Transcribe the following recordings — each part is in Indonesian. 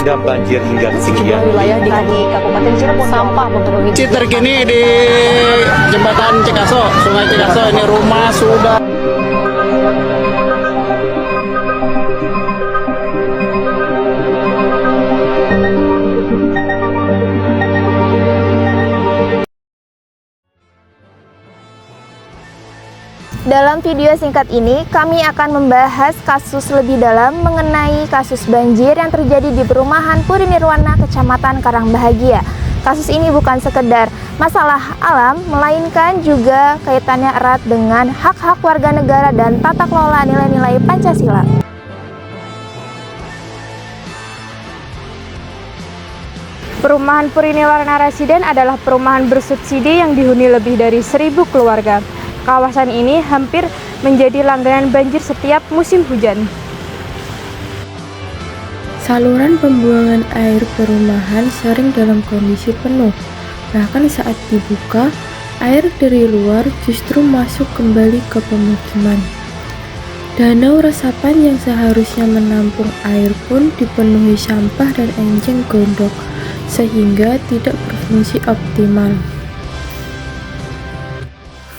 terendam banjir hingga ketinggian wilayah di Kabupaten Cirebon sampah memenuhi. Terkini di jembatan Cikaso, Sungai Cikaso, ini rumah sudah. Dalam video singkat ini, kami akan membahas kasus lebih dalam mengenai kasus banjir yang terjadi di perumahan Puri Nirwana, Kecamatan Karangbahagia. Kasus ini bukan sekedar masalah alam, melainkan juga kaitannya erat dengan hak-hak warga negara dan tata kelola nilai-nilai Pancasila. Perumahan Puri Nirwana Residen adalah perumahan bersubsidi yang dihuni lebih dari 1.000 keluarga. Kawasan ini hampir menjadi langganan banjir setiap musim hujan. Saluran pembuangan air perumahan sering dalam kondisi penuh. Bahkan saat dibuka, air dari luar justru masuk kembali ke pemukiman. Danau resapan yang seharusnya menampung air pun dipenuhi sampah dan enjeng gondok, sehingga tidak berfungsi optimal.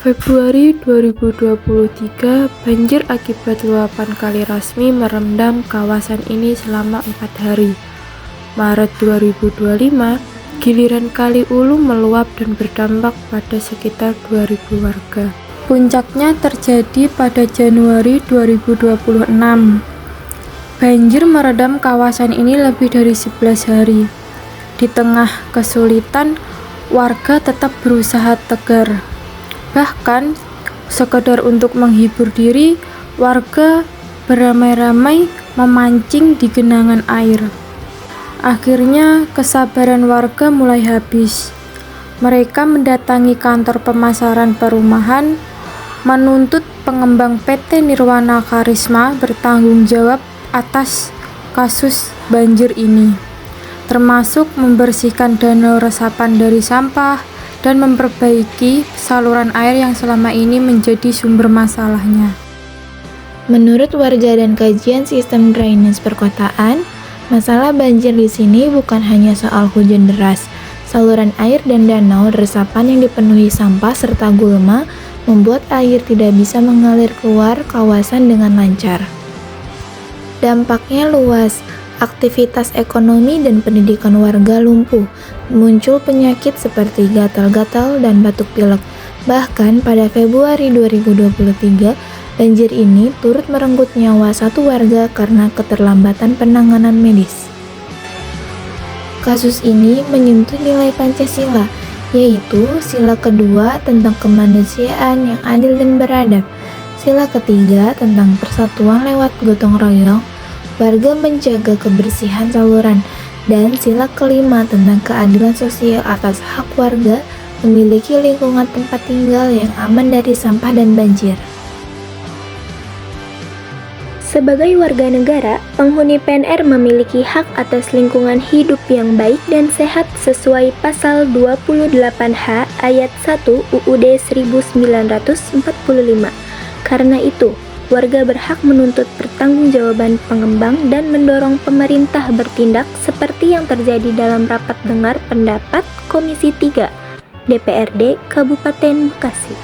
Februari 2023, banjir akibat luapan Kali Rasmi merendam kawasan ini selama 4 hari. Maret 2025, giliran Kali Ulu meluap dan berdampak pada sekitar 2.000 warga. Puncaknya terjadi pada Januari 2026. Banjir meredam kawasan ini lebih dari 11 hari. Di tengah kesulitan, warga tetap berusaha tegar. Bahkan, sekedar untuk menghibur diri, warga beramai-ramai memancing di genangan air. Akhirnya, kesabaran warga mulai habis. Mereka mendatangi kantor pemasaran perumahan, menuntut pengembang PT Nirwana Karisma bertanggung jawab atas kasus banjir ini, termasuk membersihkan danau resapan dari sampah, dan memperbaiki saluran air yang selama ini menjadi sumber masalahnya. Menurut warga dan kajian sistem drainase perkotaan, masalah banjir di sini bukan hanya soal hujan deras. Saluran air dan danau resapan yang dipenuhi sampah serta gulma membuat air tidak bisa mengalir keluar kawasan dengan lancar. Dampaknya luas. Aktivitas ekonomi dan pendidikan warga lumpuh, muncul penyakit seperti gatal-gatal dan batuk pilek. Bahkan pada Februari 2023, banjir ini turut merenggut nyawa satu warga karena keterlambatan penanganan medis. Kasus ini menyentuh nilai Pancasila, yaitu sila kedua tentang kemanusiaan yang adil dan beradab, sila ketiga tentang persatuan lewat gotong royong, warga menjaga kebersihan saluran, dan sila kelima tentang keadilan sosial atas hak warga memiliki lingkungan tempat tinggal yang aman dari sampah dan banjir. Sebagai warga negara, penghuni PNR memiliki hak atas lingkungan hidup yang baik dan sehat sesuai Pasal 28H Ayat 1 UUD 1945. Karena itu, warga berhak menuntut pertanggungjawaban pengembang dan mendorong pemerintah bertindak seperti yang terjadi dalam rapat dengar pendapat Komisi 3 DPRD Kabupaten Bekasi.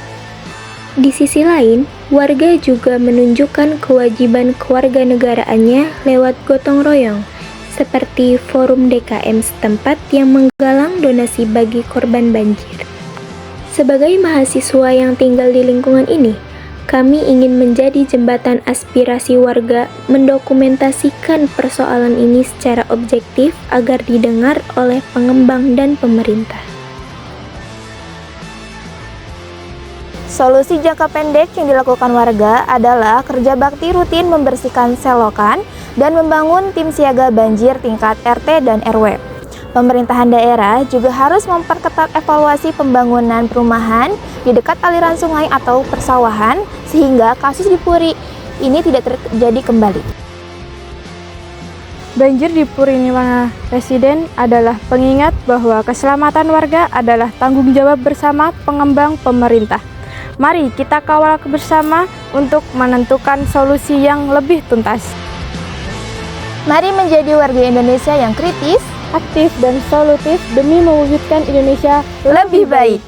Di sisi lain, warga juga menunjukkan kewajiban kewarganegaraannya lewat gotong royong, seperti Forum DKM setempat yang menggalang donasi bagi korban banjir. Sebagai mahasiswa yang tinggal di lingkungan ini, kami ingin menjadi jembatan aspirasi warga mendokumentasikan persoalan ini secara objektif agar didengar oleh pengembang dan pemerintah. Solusi jangka pendek yang dilakukan warga adalah kerja bakti rutin membersihkan selokan dan membangun tim siaga banjir tingkat RT dan RW. Pemerintahan daerah juga harus memperketat evaluasi pembangunan perumahan di dekat aliran sungai atau persawahan sehingga kasus di Puri ini tidak terjadi kembali. Banjir di Puri Nirwana Residen adalah pengingat bahwa keselamatan warga adalah tanggung jawab bersama pengembang pemerintah. Mari kita kawal bersama untuk menentukan solusi yang lebih tuntas. Mari menjadi warga Indonesia yang kritis, aktif dan solutif demi mewujudkan Indonesia lebih baik.